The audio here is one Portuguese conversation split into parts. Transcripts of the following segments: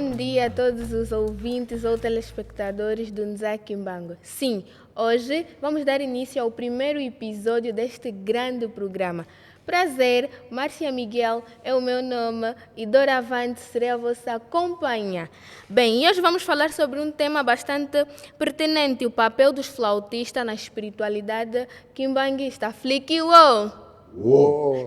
bom dia a todos os ouvintes ou telespectadores do Nzakimbango. Sim, hoje vamos dar início ao primeiro episódio deste grande programa. Prazer, Márcia Miguel é o meu nome e doravante serei a vossa companhia. Bem, hoje vamos falar sobre um tema bastante pertinente, o papel dos flautistas na espiritualidade quimbanguista. Flick, uou!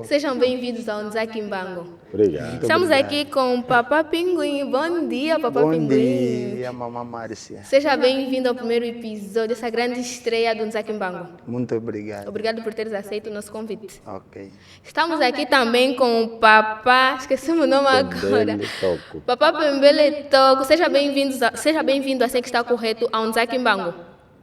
Sejam bem-vindos ao Nzakimbango. Obrigado. Estamos aqui com o Papá Pinguim. Bom dia, Papá Pinguim. Bom dia, mamãe Márcia. Seja bem-vindo ao primeiro episódio, essa grande estreia do Nzakimbango. Muito obrigado. Obrigado por teres aceito o nosso convite. Ok. Estamos aqui também com o Papá, esquecemos o nome agora. Pembele Toco. Papá Pembele Toco. Seja bem-vindo, assim que está correto, ao Nzakimbango.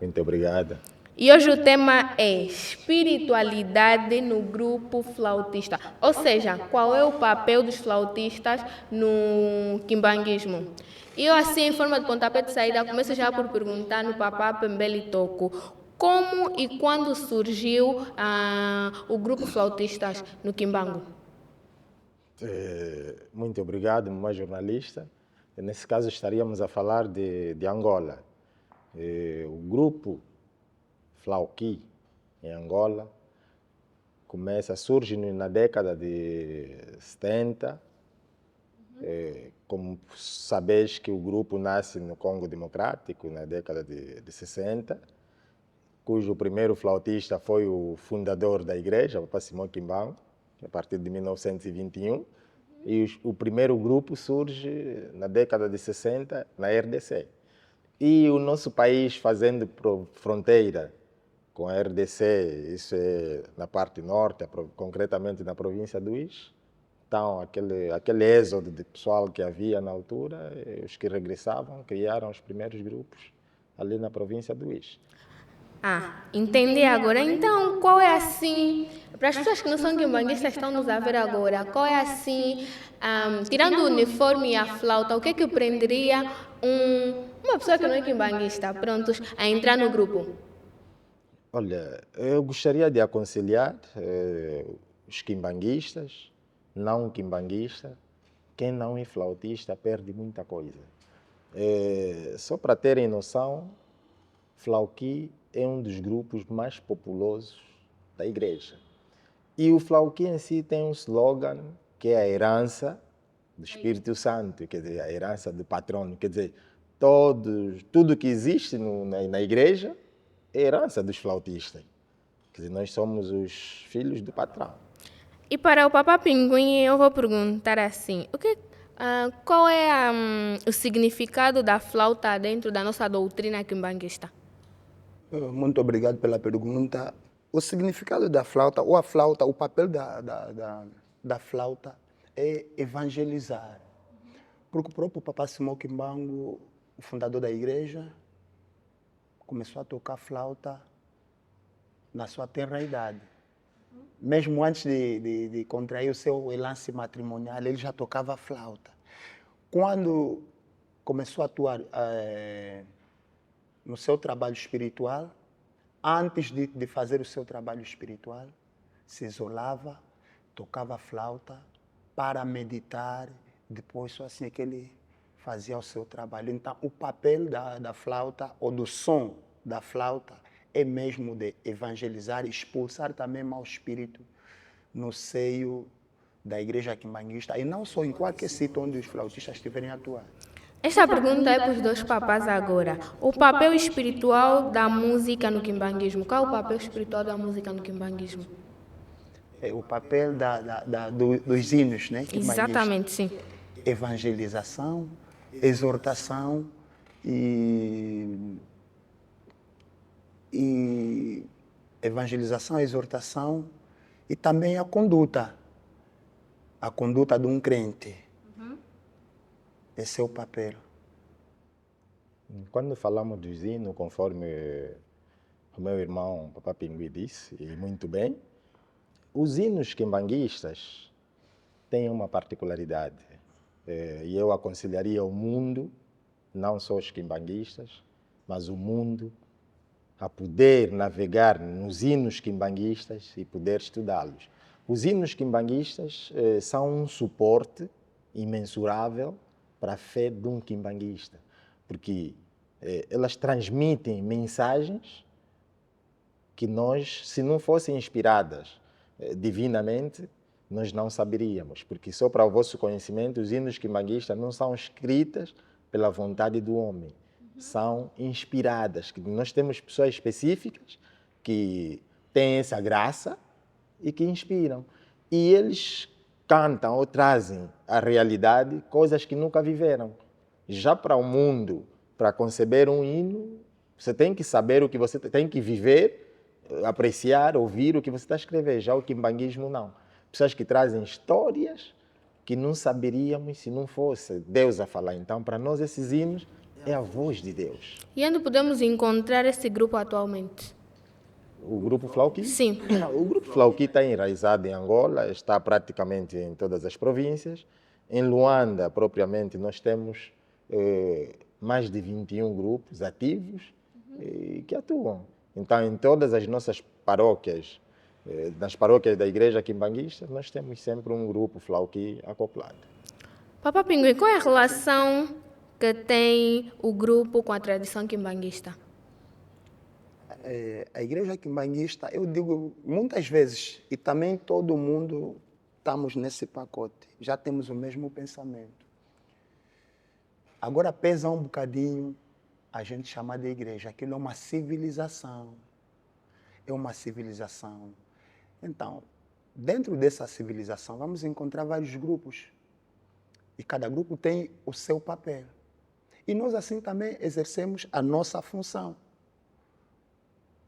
Muito obrigado. E hoje o tema é espiritualidade no grupo flautista. Ou seja, qual é o papel dos flautistas no quimbanguismo? E eu, assim, em forma de pontapé de saída, começo já por perguntar no Papá Pembele Toco como e quando surgiu o grupo flautistas no Quimbango? Muito obrigado, mamãe jornalista. Nesse caso, estaríamos a falar de Angola. O grupo Flauqui, em Angola, surge na década de 70. Como sabes que o grupo nasce no Congo Democrático, na década de 60, cujo primeiro flautista foi o fundador da igreja, o Papa Simão Kimbangu, a partir de 1921. E o primeiro grupo surge na década de 60, na RDC. E o nosso país fazendo fronteira com a RDC, isso é na parte norte, concretamente na província do Ix. Então, aquele êxodo de pessoal que havia na altura, os que regressavam, criaram os primeiros grupos ali na província do Ix. Entendi agora. Então, qual é assim, para as pessoas que não são quimbanguistas estão nos a ver agora, qual é assim, tirando o uniforme e a flauta, o que é que prenderia uma pessoa que não é quimbanguista, prontos, a entrar no grupo? Olha, eu gostaria de aconselhar os quimbanguistas, não quimbanguistas, quem não é flautista perde muita coisa. Só para terem noção, Flauqui é um dos grupos mais populosos da igreja. E o Flauqui em si tem um slogan que é a herança do Espírito Santo, quer dizer, a herança do patrono, quer dizer, tudo que existe na igreja é herança dos flautistas. Quer dizer, nós somos os filhos do patrão. E para o Papá Pinguim, eu vou perguntar assim, qual é o significado da flauta dentro da nossa doutrina quimbanguista? Muito obrigado pela pergunta. O significado da flauta, o papel da flauta é evangelizar. Porque o próprio Papa Simão Kimbangu, o fundador da igreja, começou a tocar flauta na sua tenra idade. Mesmo antes de contrair o seu lance matrimonial, ele já tocava flauta. Quando começou a atuar no seu trabalho espiritual, antes de fazer o seu trabalho espiritual, se isolava, tocava flauta para meditar, depois só assim é que ele fazia o seu trabalho. Então, o papel da flauta, ou do som da flauta, é mesmo de evangelizar, expulsar também mau espírito no seio da igreja quimbanguista, e não só em qualquer sítio onde os flautistas estiverem a atuar. Esta pergunta é para os dois papás agora. O papel espiritual da música no quimbanguismo. Qual é o papel espiritual da música no quimbanguismo? É o papel dos hinos, né? Exatamente, sim. Evangelização, exortação e evangelização, exortação e também a conduta de um crente. Esse é o papel. Quando falamos dos hinos, conforme o meu irmão Papá Pinguim disse, e muito bem, os hinos quimbanguistas têm uma particularidade. E eu aconselharia o mundo, não só os quimbanguistas, mas o mundo, a poder navegar nos hinos quimbanguistas e poder estudá-los. Os hinos quimbanguistas são um suporte imensurável para a fé de um quimbanguista, porque elas transmitem mensagens que nós, se não fossem inspiradas divinamente, nós não saberíamos, porque só para o vosso conhecimento, os hinos quimbanguistas não são escritas pela vontade do homem, são inspiradas. Nós temos pessoas específicas que têm essa graça e que inspiram. E eles cantam ou trazem à realidade coisas que nunca viveram. Já para o mundo, para conceber um hino, você tem que saber o que você tem que viver, apreciar, ouvir o que você está a escrever. Já o quimbanguismo não. Pessoas que trazem histórias que não saberíamos se não fosse Deus a falar. Então, para nós, esses hinos é a voz de Deus. E onde podemos encontrar esse grupo atualmente? O Grupo Flauqui? Sim. O Grupo Flauqui está enraizado em Angola, está praticamente em todas as províncias. Em Luanda, propriamente, nós temos mais de 21 grupos ativos que atuam. Então, em todas as nossas paróquias, nas paróquias da Igreja Quimbanguista, nós temos sempre um grupo Flauqui acoplado. Papa Pinguim, qual é a relação que tem o grupo com a tradição quimbanguista? A Igreja Quimbanguista, eu digo muitas vezes, e também todo mundo estamos nesse pacote, já temos o mesmo pensamento. Agora pesa um bocadinho a gente chamar de igreja, aquilo é uma civilização. É uma civilização. Então, dentro dessa civilização, vamos encontrar vários grupos. E cada grupo tem o seu papel. E nós assim também exercemos a nossa função.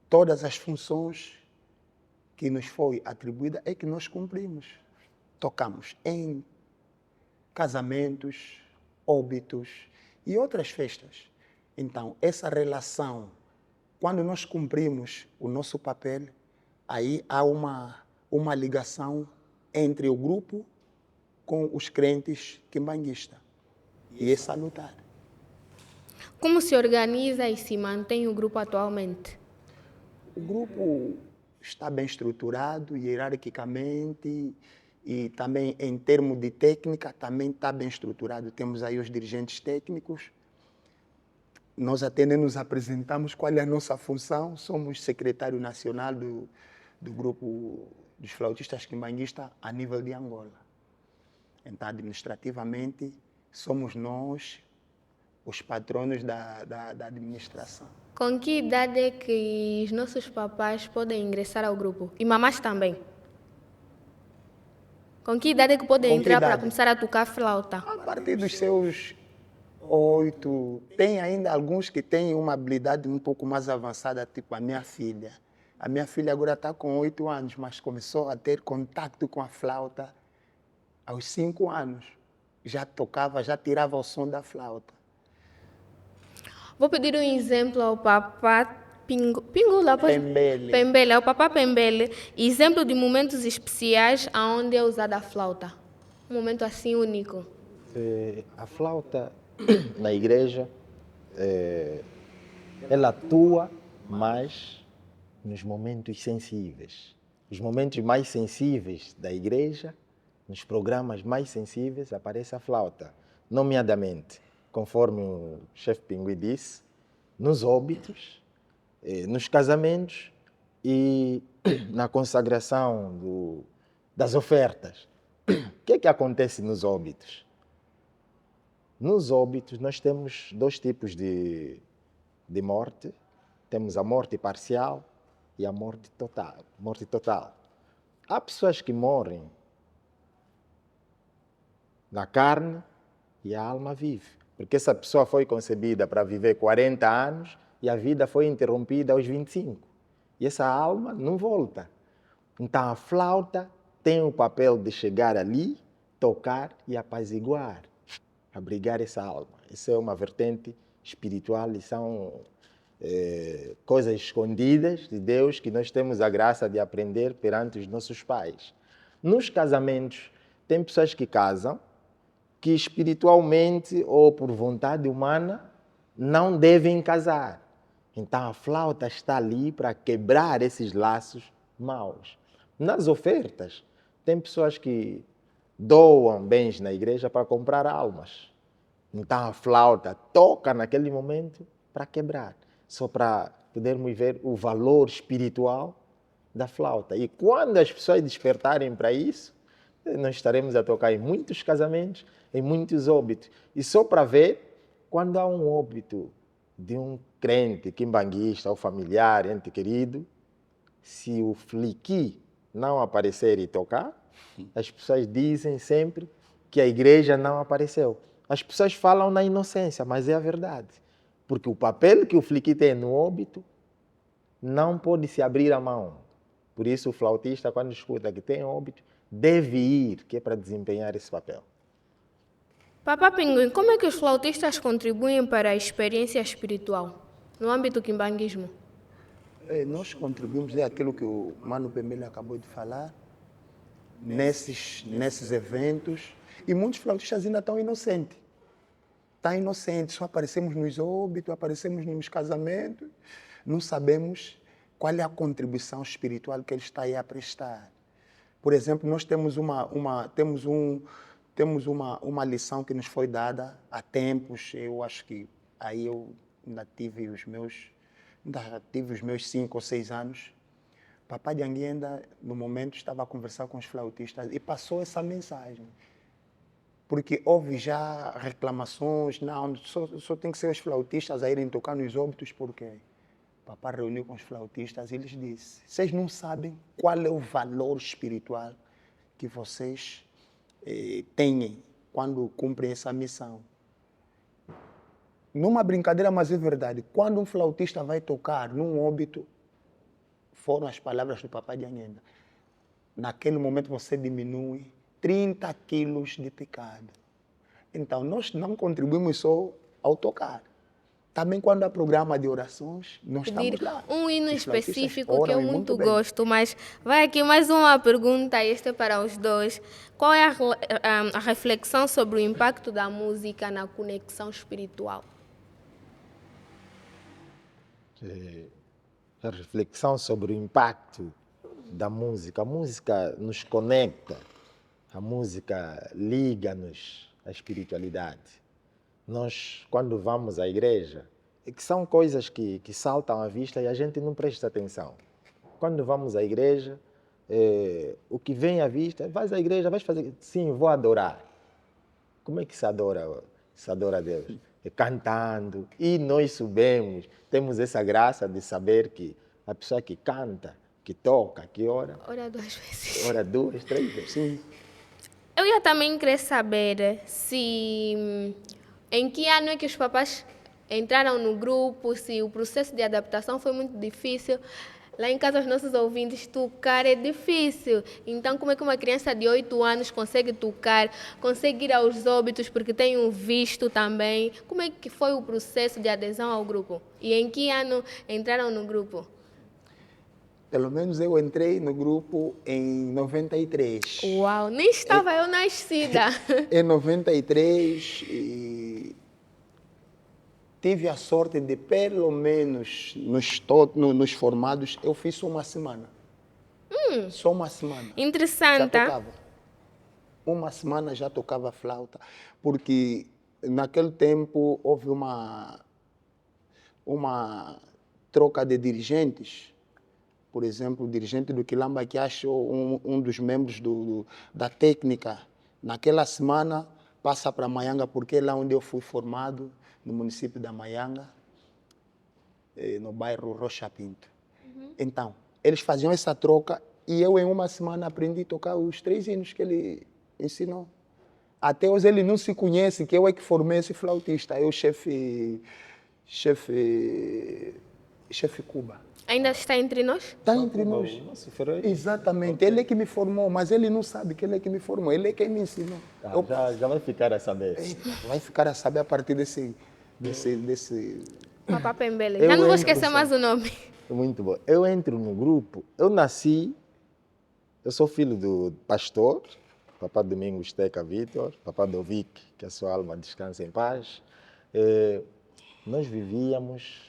Todas as funções que nos foi atribuída é que nós cumprimos. Tocamos em casamentos, óbitos e outras festas. Então, essa relação, quando nós cumprimos o nosso papel, aí há uma ligação entre o grupo com os crentes quimbanguistas. E é salutar. Como se organiza e se mantém o grupo atualmente? O grupo está bem estruturado, hierarquicamente, e também em termos de técnica, também está bem estruturado. Temos aí os dirigentes técnicos. Nós até nem nos apresentamos qual é a nossa função. Somos secretário nacional do grupo dos flautistas quimbanguistas a nível de Angola. Então, administrativamente, somos nós os patronos da administração. Com que idade é que os nossos papais podem ingressar ao grupo? E mamás também? Com que idade é que podem entrar para começar a tocar flauta? A partir dos seus 8, tem ainda alguns que têm uma habilidade um pouco mais avançada, tipo a minha filha. A minha filha agora está com 8 anos, mas começou a ter contato com a flauta aos 5 anos. Já tocava, já tirava o som da flauta. Vou pedir um exemplo ao papá Pingula, Pembele. Pembele, ao papá Pembele. Exemplo de momentos especiais onde é usada a flauta. Um momento assim único. A flauta na igreja, ela atua mais nos momentos sensíveis. Os momentos mais sensíveis da igreja, nos programas mais sensíveis, aparece a flauta. Nomeadamente, conforme o chefe Pinguim disse, nos óbitos, nos casamentos e na consagração das ofertas. O que é que acontece nos óbitos? Nos óbitos nós temos 2 tipos de morte. Temos a morte parcial e a morte total. Há pessoas que morrem na carne e a alma vive. Porque essa pessoa foi concebida para viver 40 anos e a vida foi interrompida aos 25. E essa alma não volta. Então a flauta tem o papel de chegar ali, tocar e apaziguar, abrigar essa alma. Essa é uma vertente espiritual e são coisas escondidas de Deus que nós temos a graça de aprender perante os nossos pais. Nos casamentos, tem pessoas que casam que espiritualmente ou por vontade humana não devem casar. Então a flauta está ali para quebrar esses laços maus. Nas ofertas, tem pessoas que doam bens na igreja para comprar almas. Então a flauta toca naquele momento para quebrar, só para podermos ver o valor espiritual da flauta. E quando as pessoas despertarem para isso, nós estaremos a tocar em muitos casamentos, em muitos óbitos. E só para ver, quando há um óbito de um crente, quimbanguista ou familiar, ente querido, se o fliqui não aparecer e tocar, as pessoas dizem sempre que a igreja não apareceu. As pessoas falam na inocência, mas é a verdade. Porque o papel que o fliqui tem no óbito não pode se abrir a mão. Por isso o flautista, quando escuta que tem óbito, deve ir, que é para desempenhar esse papel. Papá Pinguim, como é que os flautistas contribuem para a experiência espiritual no âmbito do quimbanguismo? Nós contribuímos, é aquilo que o Mano Pemele acabou de falar, nesses eventos, e muitos flautistas ainda estão inocentes. Estão inocentes, só aparecemos nos óbitos, aparecemos nos casamentos, não sabemos qual é a contribuição espiritual que ele está aí a prestar. Por exemplo, nós temos uma lição que nos foi dada há tempos. Eu acho que aí eu ainda tive os meus 5 ou 6 anos. Papai de Anguienda, no momento, estava a conversar com os flautistas e passou essa mensagem. Porque houve já reclamações, não, só tem que ser os flautistas a irem tocar nos óbitos, porque papai reuniu com os flautistas e lhes disse: vocês não sabem qual é o valor espiritual que vocês têm quando cumprem essa missão. Numa brincadeira, mas é verdade, quando um flautista vai tocar num óbito, foram as palavras do papai de Anguienda, naquele momento você diminui 30 quilos de pecado. Então, nós não contribuímos só ao tocar. Também quando há programa de orações, nós estamos lá. Um hino Os flautistas específico que eu oram e muito bem. gosto, mas vai aqui mais uma pergunta, esta é para os dois. Qual é a reflexão sobre o impacto da música na conexão espiritual? A reflexão sobre o impacto da música. A música nos conecta, a música liga-nos à espiritualidade. Nós, quando vamos à igreja, é que são coisas que saltam à vista e a gente não presta atenção. Quando vamos à igreja, o que vem à vista, vais à igreja, vais fazer, sim, vou adorar. Como é que se adora a Deus? É cantando, e nós subimos, temos essa graça de saber que a pessoa que canta, que toca, que ora, Ora 2 vezes. ora 2, 3 vezes. Sim. Eu ia também querer saber se em que ano é que os papás entraram no grupo, se o processo de adaptação foi muito difícil. Lá em casa, os nossos ouvintes, tocar é difícil. Então, como é que uma criança de 8 anos consegue tocar, consegue ir aos óbitos, porque tem um visto também? Como é que foi o processo de adesão ao grupo? E em que ano entraram no grupo? Pelo menos eu entrei no grupo em 93. Uau, nem estava eu nascida. Em 93, e tive a sorte de, pelo menos, nos formados, eu fiz só uma semana. Só uma semana. Já Interessante. tocava. Uma semana já tocava flauta, porque naquele tempo houve uma troca de dirigentes. Por exemplo, o dirigente do Quilamba que achou um dos membros da técnica. Naquela semana passa para Maianga, porque é lá onde eu fui formado, no município da Maianga, no bairro Rocha Pinto. Então, eles faziam essa troca e eu em uma semana aprendi a tocar os 3 hinos que ele ensinou. Até hoje ele não se conhece, que eu é que formei esse flautista, eu chefe Cuba. Ainda está entre nós? Está entre nós. Exatamente. Ele é que me formou, mas ele não sabe que ele é que me formou. Ele é quem me ensinou. Já vai ficar a saber. Vai ficar a saber a partir desse... Papá Pembele. Já não vou esquecer mais o nome. Muito bom. Eu entro no grupo, eu sou filho do pastor, papá Domingos Teca Vitor, papá do Vic, que a sua alma descansa em paz. Nós vivíamos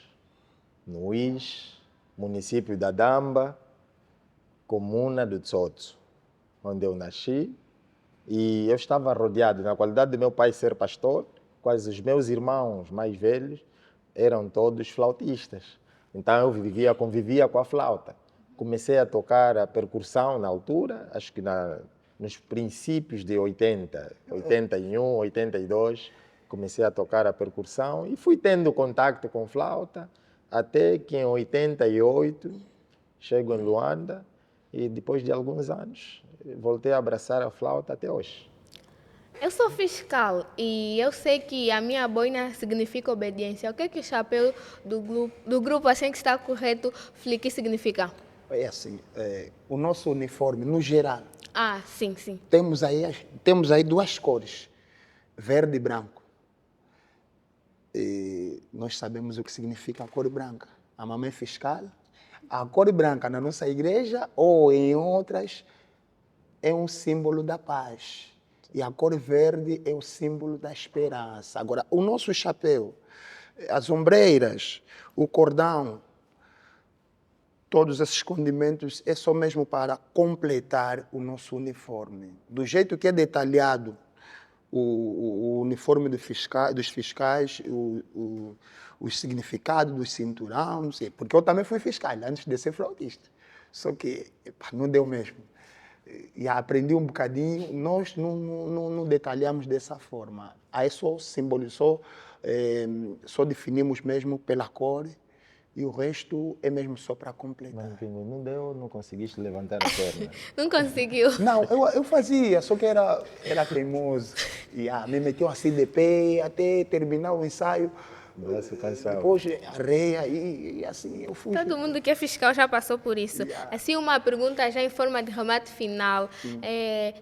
no Uís, município da Damba, comuna do Tsotso, onde eu nasci. E eu estava rodeado, na qualidade de meu pai ser pastor, quase os meus irmãos mais velhos eram todos flautistas. Então eu convivia com a flauta. Comecei a tocar a percussão na altura, acho que nos princípios de 80, 81, 82, comecei a tocar a percussão e fui tendo contato com flauta, até que em 88 chego em Luanda e depois de alguns anos voltei a abraçar a flauta até hoje. Eu sou fiscal e eu sei que a minha boina significa obediência. O que o chapéu do grupo assim que está correto, Fliqui, significa? É assim, o nosso uniforme, no geral, Ah, sim, sim. temos aí duas cores, verde e branco. E nós sabemos o que significa a cor branca. A mamãe fiscal, a cor branca na nossa igreja ou em outras é um símbolo da paz. E a cor verde é o símbolo da esperança. Agora, o nosso chapéu, as ombreiras, o cordão, todos esses condimentos é só mesmo para completar o nosso uniforme. Do jeito que é detalhado o uniforme dos fiscais, os significados dos cinturão, não sei, porque eu também fui fiscal antes de ser flautista. Só que não deu mesmo. E aprendi um bocadinho, nós não detalhamos dessa forma. Aí só simbolizou, só definimos mesmo pela cor e o resto é mesmo só para completar. Mas não deu, não conseguiste levantar a perna. Não conseguiu. Não, eu fazia, só que era teimoso. E me meteu assim de pé até terminar o ensaio. Braço cansado. Depois areia e assim eu fui. Todo mundo que é fiscal já passou por isso. Assim, uma pergunta já em forma de remate final.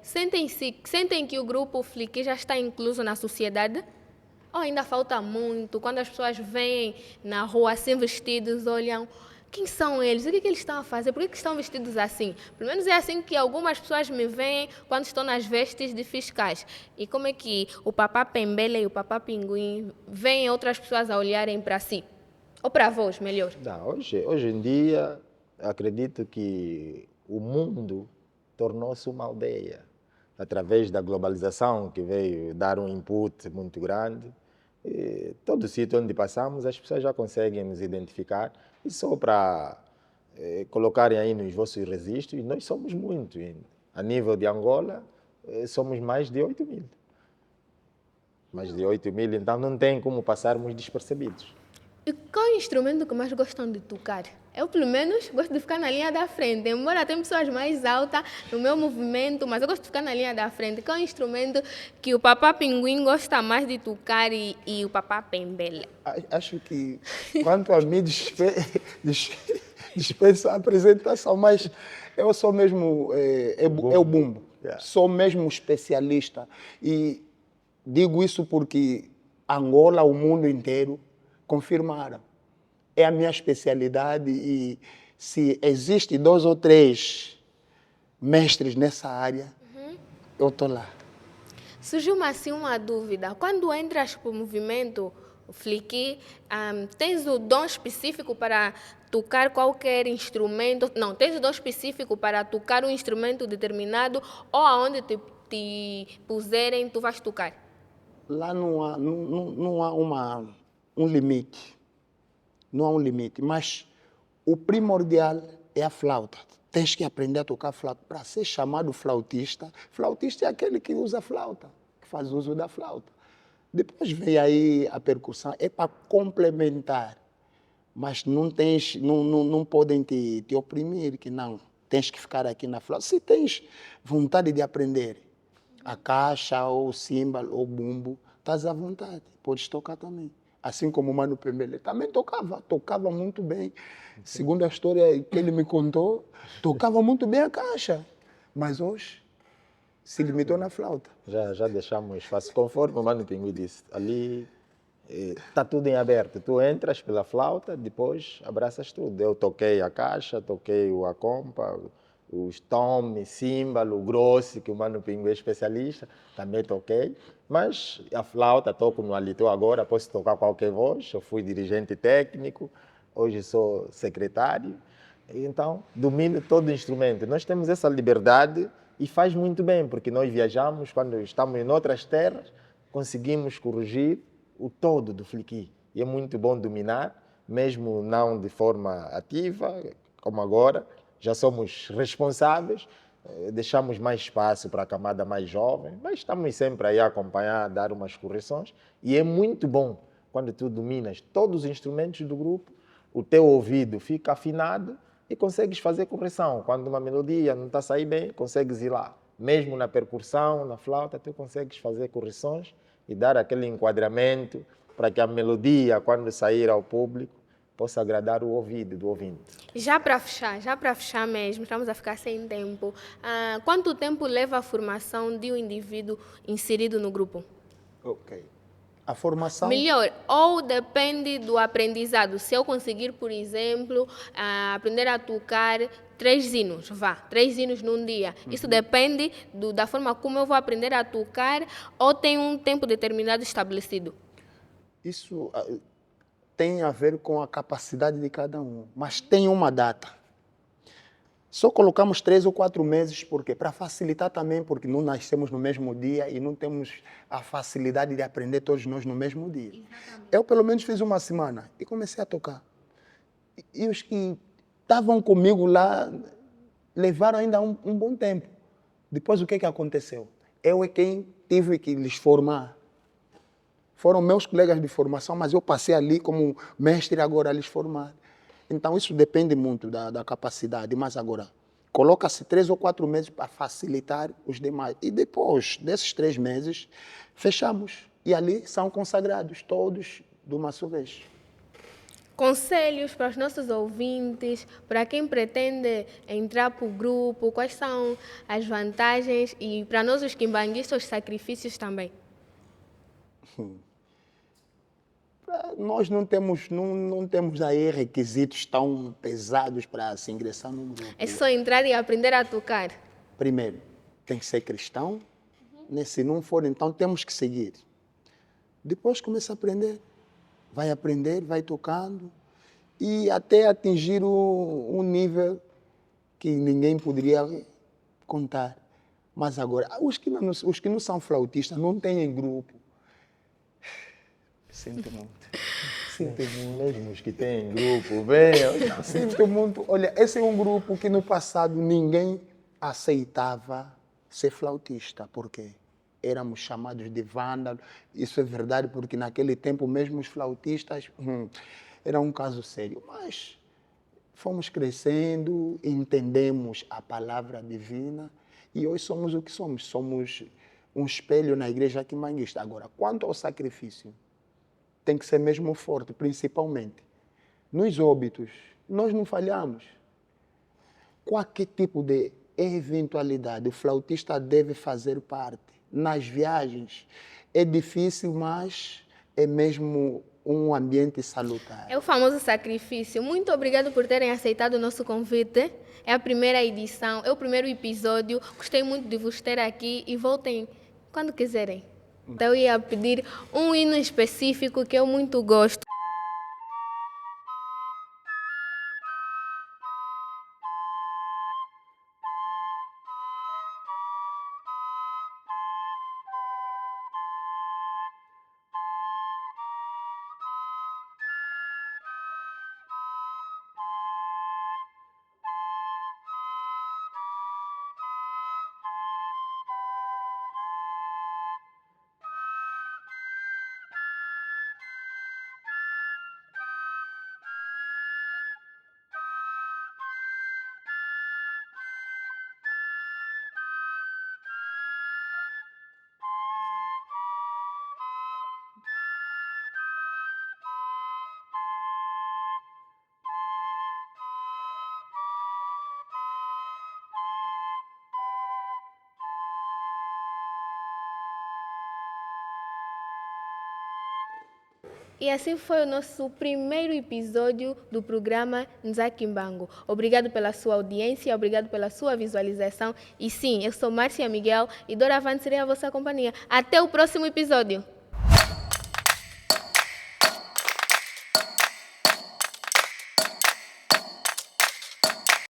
Sentem que o grupo Fliqui já está incluso na sociedade? Ou ainda falta muito? Quando as pessoas vêm na rua assim vestidos, olham, quem são eles? O que eles estão a fazer? Por que estão vestidos assim? Pelo menos é assim que algumas pessoas me veem quando estou nas vestes de fiscais. E como é que o Papá Pembele e o Papá Pinguim veem outras pessoas a olharem para si? Ou para vós, melhor? Não, hoje em dia, acredito que o mundo tornou-se uma aldeia. Através da globalização, que veio dar um input muito grande, e todo sítio onde passamos, as pessoas já conseguem nos identificar. E só para colocarem aí nos vossos registros, nós somos muito. A nível de Angola, somos mais de 8 mil. Mais de 8 mil, então não tem como passarmos despercebidos. E qual é o instrumento que mais gostam de tocar? Eu, pelo menos, gosto de ficar na linha da frente. Embora tem pessoas mais altas no meu movimento, mas eu gosto de ficar na linha da frente. Qual é o instrumento que o Papá Pinguim gosta mais de tocar e o Papá Pembele? Acho que, quanto a mim, dispenso a apresentação, mas eu sou mesmo, é o bumbo. Yeah. Sou mesmo especialista. E digo isso porque Angola, o mundo inteiro, confirmaram. É a minha especialidade e se existe 2 ou 3 mestres nessa área, eu estou lá. Surgiu-me assim uma dúvida. Quando entras para o movimento Fliqui, tens o dom específico para tocar qualquer instrumento? Não, tens o dom específico para tocar um instrumento determinado ou aonde te puserem, tu vais tocar? Lá não há um limite. Não há um limite, mas o primordial é a flauta. Tens que aprender a tocar flauta para ser chamado flautista. Flautista é aquele que usa flauta, que faz uso da flauta. Depois vem aí a percussão, é para complementar, mas não podem te oprimir, que não, tens que ficar aqui na flauta. Se tens vontade de aprender a caixa, ou o símbolo, ou o bumbo, estás à vontade, podes tocar também. Assim como o Mano Pembele também tocava muito bem. Segundo a história que ele me contou, tocava muito bem a caixa. Mas hoje se limitou na flauta. Já deixamos espaço, conforme o Mano Pinguim disse. Ali está tudo em aberto. Tu entras pela flauta, depois abraças tudo. Eu toquei a caixa, toquei o acompa, os tom, símbolo, o grosso, que o Mano Pinguim é especialista, também toquei. Mas a flauta, toco no Alitou agora, posso tocar qualquer voz. Eu fui dirigente técnico, hoje sou secretário. Então, domino todo o instrumento. Nós temos essa liberdade e faz muito bem, porque nós viajamos, quando estamos em outras terras, conseguimos corrigir o todo do fliqui. E é muito bom dominar, mesmo não de forma ativa, como agora, já somos responsáveis, deixamos mais espaço para a camada mais jovem, mas estamos sempre aí a acompanhar, a dar umas correções, e é muito bom quando tu dominas todos os instrumentos do grupo, o teu ouvido fica afinado e consegues fazer correção. Quando uma melodia não está a sair bem, consegues ir lá. Mesmo na percussão, na flauta, tu consegues fazer correções e dar aquele enquadramento para que a melodia, quando sair ao público, possa agradar o ouvido do ouvinte. Já para fechar mesmo, estamos a ficar sem tempo. Quanto tempo leva a formação de um indivíduo inserido no grupo? Ok. A formação... Melhor, ou depende do aprendizado. Se eu conseguir, por exemplo, aprender a tocar 3 hinos, 3 hinos num dia. Isso depende da forma como eu vou aprender a tocar ou tem um tempo determinado estabelecido? Isso tem a ver com a capacidade de cada um, mas tem uma data. Só colocamos 3 ou 4 meses, porque para facilitar também, porque não nascemos no mesmo dia e não temos a facilidade de aprender todos nós no mesmo dia. Exatamente. Eu pelo menos fiz uma semana e comecei a tocar. E os que estavam comigo lá levaram ainda um bom tempo. Depois o que aconteceu? Eu é quem tive que lhes formar. Foram meus colegas de formação, mas eu passei ali como mestre agora a lhes formar. Então, isso depende muito da capacidade. Mas agora, coloca-se 3 ou 4 meses para facilitar os demais. E depois desses 3 meses, fechamos. E ali são consagrados todos de uma só vez. Conselhos para os nossos ouvintes, para quem pretende entrar para o grupo, quais são as vantagens e para nós os quimbanguistas os sacrifícios também? Nós não temos aí requisitos tão pesados para se ingressar no grupo. É só entrar e aprender a tocar? Primeiro, tem que ser cristão. Se não for, então temos que seguir. Depois começa a aprender. Vai aprender, vai tocando e até atingir um nível que ninguém poderia contar. Mas agora, os que não são flautistas, não têm grupo. Sinto muito. Sinto muito. Mesmo os que têm grupo, venham. Sinto muito. Olha, esse é um grupo que no passado ninguém aceitava ser flautista. Por quê? Éramos chamados de vândalos. Isso é verdade, porque naquele tempo mesmo os flautistas era um caso sério. Mas fomos crescendo, entendemos a palavra divina e hoje somos o que somos. Somos um espelho na igreja quimbanguista. Agora, quanto ao sacrifício, tem que ser mesmo forte, principalmente nos óbitos. Nós não falhamos. Qualquer tipo de eventualidade, o flautista deve fazer parte. Nas viagens é difícil, mas é mesmo um ambiente salutar. É o famoso sacrifício. Muito obrigado por terem aceitado o nosso convite. É a primeira edição, é o primeiro episódio. Gostei muito de vos ter aqui e voltem quando quiserem. Então eu ia pedir um hino específico que eu muito gosto. E assim foi o nosso primeiro episódio do programa Nzakimbango. Obrigado pela sua audiência, obrigado pela sua visualização. E sim, eu sou Márcia Miguel e doravante serei a vossa companhia. Até o próximo episódio.